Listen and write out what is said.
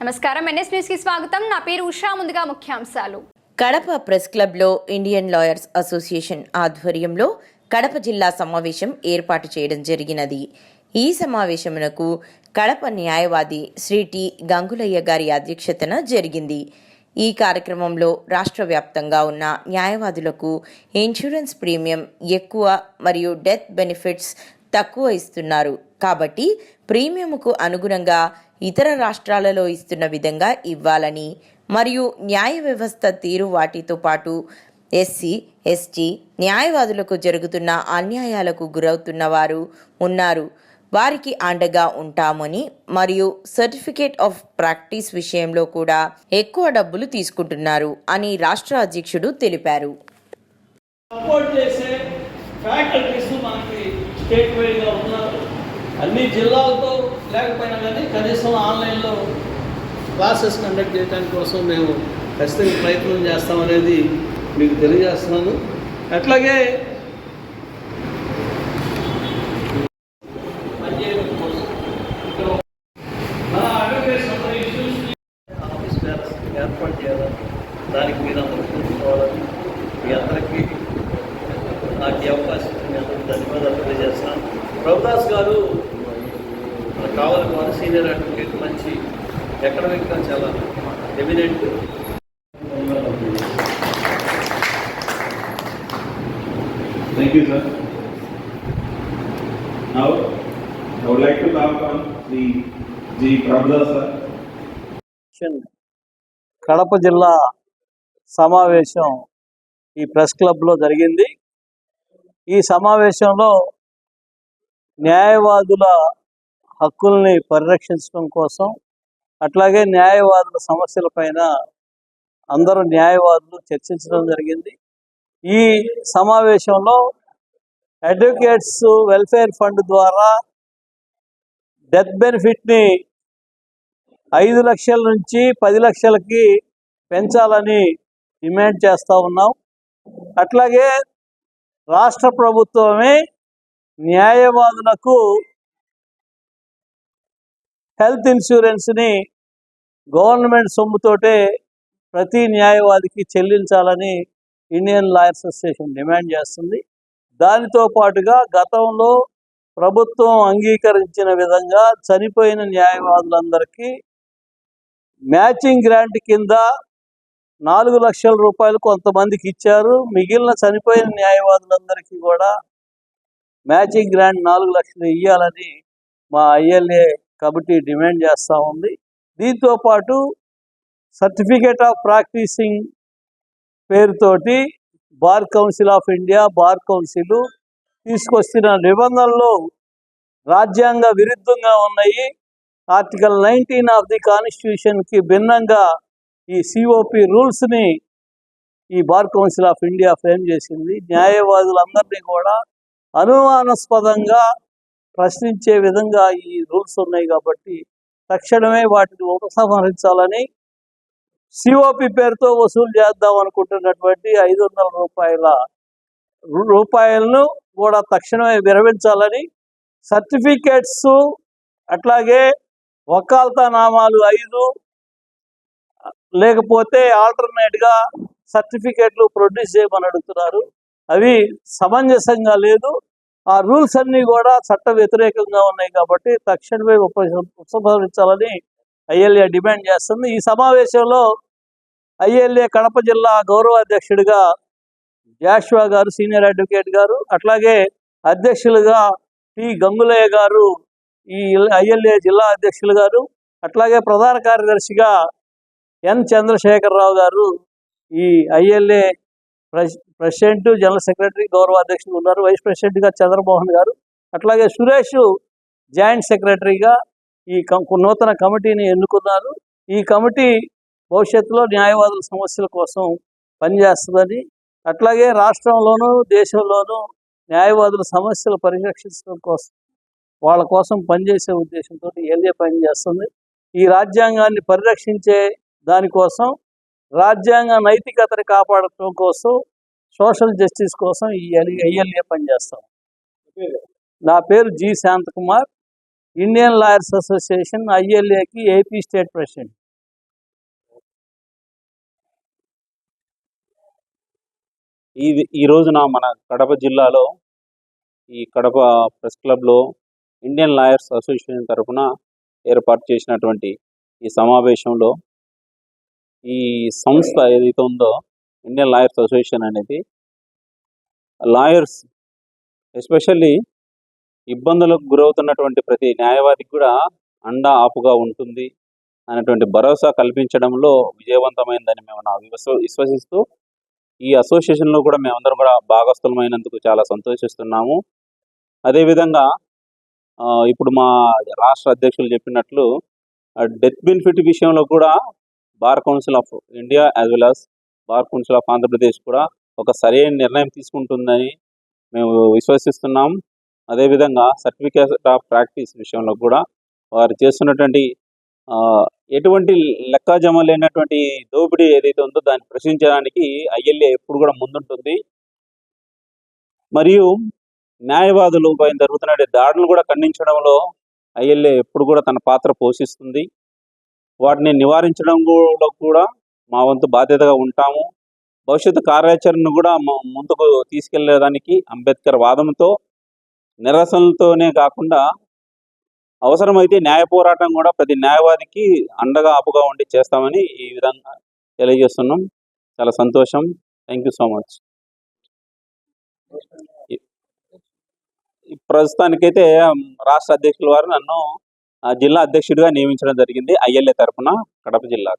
నమస్కారం NS news కి స్వాగతం. నా పేరు ఉషా. ముందుగా ముఖ్యాంశాలు. కడప ప్రెస్ క్లబ్లో ఇండియన్ లాయర్స్ అసోసియేషన్ ఆధ్వర్యంలో కడప జిల్లా సమావేశం ఏర్పాటు చేయడం జరిగినది. ఈ సమావేశమునకు కడప న్యాయవాది శ్రీ టి గంగులయ్య గారి అధ్యక్షతన జరిగింది. ఈ కార్యక్రమంలో రాష్ట్ర వ్యాప్తంగా ఉన్న న్యాయవాదులకు ఇన్సూరెన్స్ ప్రీమియం ఎక్కువ మరియు డెత్ బెనిఫిట్స్ తక్కువ ఇస్తున్నారు కాబట్టి ప్రీమియంకు అనుగుణంగా ఇతర రాష్ట్రాలలో ఇస్తున్న విధంగా ఇవ్వాలని మరియు న్యాయ వ్యవస్థ తీరు వాటితో పాటు ఎస్సీ, ఎస్టీ న్యాయవాదులకు జరుగుతున్న అన్యాయాలకు గురవుతున్న వారు ఉన్నారు, వారికి అండగా ఉంటామని మరియు సర్టిఫికేట్ ఆఫ్ ప్రాక్టీస్ విషయంలో కూడా ఎక్కువ డబ్బులు తీసుకుంటున్నారు అని రాష్ట్ర అధ్యక్షుడు తెలిపారు. అన్ని జిల్లాలతో లేకపోయినా కానీ కనీసం ఆన్లైన్లో క్లాసెస్ కండక్ట్ చేయడానికి కోసం మేము ఖచ్చితంగా ప్రయత్నం చేస్తామనేది మీకు తెలియజేస్తున్నాను. అట్లాగే మన అడ్వకేట్స్ ఇష్యూస్ ఆఫీస్ ఏర్పాటు చేయాలని దానికి మీరు అందరూ చూసుకోవాలని మీ అందరికీ నాకు ఈ అవకాశం మీ అందరికీ ధన్యవాదాలు తెలియజేస్తాను. ప్రభుదాస్ గారు కావాలి వారు సీనియర్ అడ్వకేట్, మంచి ఎకడమిక్గా చాలా eminent. Thank you, sir. Now, I would like to call on Sri G. Prabhudas, sir. Kadapa జిల్లా సమావేశం ఈ ప్రెస్ క్లబ్లో జరిగింది. ఈ సమావేశంలో న్యాయవాదుల హక్కుల్ని పరిరక్షించడం కోసం, అట్లాగే న్యాయవాదుల సమస్యలపైన అందరూ న్యాయవాదులు చర్చించడం జరిగింది. ఈ సమావేశంలో అడ్వకేట్స్ వెల్ఫేర్ ఫండ్ ద్వారా డెత్ బెనిఫిట్ని 5 లక్షల నుంచి 10 లక్షలకి పెంచాలని డిమాండ్ చేస్తూ ఉన్నాం. అట్లాగే రాష్ట్ర ప్రభుత్వమే న్యాయవాదులకు హెల్త్ ఇన్సూరెన్స్ని గవర్నమెంట్ సొమ్ముతోటే ప్రతి న్యాయవాదికి చెల్లించాలని ఇండియన్ లాయర్స్ అసోసియేషన్ డిమాండ్ చేస్తుంది. దానితో పాటుగా గతంలో ప్రభుత్వం అంగీకరించిన విధంగా చనిపోయిన న్యాయవాదులందరికీ మ్యాచింగ్ గ్రాంట్ కింద 4 లక్షల రూపాయలు కొంతమందికి ఇచ్చారు. మిగిలిన చనిపోయిన న్యాయవాదులందరికీ కూడా మ్యాచింగ్ గ్రాంట్ 4 లక్షలు ఇవ్వాలని మా ఐఎల్ఏ కమిటీ డిమాండ్ చేస్తూ ఉంది. దీంతో పాటు సర్టిఫికేట్ ఆఫ్ ప్రాక్టీసింగ్ పేరుతోటి bar council of India, bar council తీసుకొచ్చిన నిబంధనలు రాజ్యాంగ విరుద్ధంగా ఉన్నాయి. ఆర్టికల్ 19 ఆఫ్ ది కాన్స్టిట్యూషన్కి భిన్నంగా ఈ సిఓపి రూల్స్ని ఈ bar council of India frame చేసింది. న్యాయవాదులందరినీ కూడా అనుమానాస్పదంగా ప్రశ్నించే విధంగా ఈ రూల్స్ ఉన్నాయి కాబట్టి తక్షణమే వాటిని ఉపసంహరించాలని, సిఓపి పేరుతో వసూలు చేద్దాం అనుకుంటున్నటువంటి 500 రూపాయలను కూడా తక్షణమే విరమించాలని, సర్టిఫికేట్స్ అట్లాగే వకాల్తా నామాలు 5 లేకపోతే ఆల్టర్నేట్గా సర్టిఫికేట్లు ప్రొడ్యూస్ చేయమని అడుగుతున్నారు. అవి సమంజసంగా లేదు. ఆ రూల్స్ అన్నీ కూడా చట్ట వ్యతిరేకంగా ఉన్నాయి కాబట్టి తక్షణమే ఉపసంహరించాలని ఐఎల్ఏ డిమాండ్ చేస్తుంది. ఈ సమావేశంలో ఐఎల్ఏ కడప జిల్లా గౌరవ అధ్యక్షుడిగా జాషువా గారు, సీనియర్ అడ్వకేట్ గారు, అట్లాగే అధ్యక్షులుగా టి గంగులయ్య గారు, ఈ ఐఎల్ఏ జిల్లా అధ్యక్షులు గారు, అట్లాగే ప్రధాన కార్యదర్శిగా ఎన్ చంద్రశేఖరరావు గారు, ఈ ఐఎల్ఏ ప్రెసిడెంట్, జనరల్ సెక్రటరీ, గౌరవ అధ్యక్షులు ఉన్నారు. వైస్ ప్రెసిడెంట్గా చంద్రమోహన్ గారు, అట్లాగే సురేష్ జాయింట్ సెక్రటరీగా ఈ నూతన కమిటీని ఎన్నుకున్నారు. ఈ కమిటీ భవిష్యత్తులో న్యాయవాదుల సమస్యల కోసం పనిచేస్తుందని, అట్లాగే రాష్ట్రంలోనూ దేశంలోనూ న్యాయవాదుల సమస్యలు పరిరక్షించడం కోసం, వాళ్ళ కోసం పనిచేసే ఉద్దేశంతో ఎల్ఏ పనిచేస్తుంది. ఈ రాజ్యాంగాన్ని పరిరక్షించే దానికోసం, రాజ్యాంగ నైతికతని కాపాడటం కోసం, సోషల్ జస్టిస్ కోసం ఈ ఐఎల్ఏ పనిచేస్తాం. నా పేరు G Shantakumar, Indian lawyers association ఐఎల్ఏకి ఏపీ స్టేట్ ప్రెసిడెంట్. ఈ రోజున మన కడప జిల్లాలో ఈ కడప ప్రెస్ క్లబ్లో ఇండియన్ లాయర్స్ అసోసియేషన్ తరఫున ఏర్పాటు చేసినటువంటి ఈ సమావేశంలో ఈ సంస్థ ఏదైతే ఉందో ఇండియన్ లాయర్స్ అసోసియేషన్ అనేది లాయర్స్ ఎస్పెషల్లీ ఇబ్బందులకు గురవుతున్నటువంటి ప్రతి న్యాయవాదికి కూడా అండా ఆపుగా ఉంటుంది అనేటువంటి భరోసా కల్పించడంలో విజయవంతమైందని మేము విశ్వసిస్తూ ఈ అసోసియేషన్లో కూడా మేమందరం కూడా భాగస్థులమైనందుకు చాలా సంతోషిస్తున్నాము. అదేవిధంగా ఇప్పుడు మా రాష్ట్ర అధ్యక్షులు చెప్పినట్లు డెత్ బెనిఫిట్ విషయంలో కూడా bar council of India as well as bar council of Andhra Pradesh కూడా ఒక సరైన నిర్ణయం తీసుకుంటుందని మేము విశ్వసిస్తున్నాం. అదేవిధంగా సర్టిఫికేట్ ఆఫ్ ప్రాక్టీస్ విషయంలో కూడా వారు చేస్తున్నటువంటి ఎటువంటి లెక్కాజమ లేనటువంటి దోపిడీ ఏదైతే ఉందో దాన్ని ప్రశ్నించడానికి ఐఎల్ఏ ఎప్పుడు కూడా ముందుంటుంది. మరియు న్యాయవాదులు పైన జరుగుతున్న దాడులను కూడా ఖండించడంలో ఐఎల్ఏ ఎప్పుడు కూడా తన పాత్ర పోషిస్తుంది. వాటిని నివారించడంలో కూడా మా వంతు బాధ్యతగా ఉంటాము. భవిష్యత్తు కార్యాచరణను కూడా ముందుకు తీసుకెళ్లేదానికి అంబేద్కర్ వాదంతో నిరసనలతోనే కాకుండా అవసరమైతే న్యాయ పోరాటం కూడా ప్రతి న్యాయవాదికి అండగా ఆపుగా ఉండి చేస్తామని ఈ విధంగా తెలియజేస్తున్నాం. చాలా సంతోషం. Thank you so much. ప్రస్తుతానికైతే రాష్ట్ర అధ్యక్షుల వారు నన్ను జిల్లా అధ్యక్షుడిగా నియమించడం జరిగింది ఐఎల్ఏ తరఫున కడప జిల్లా.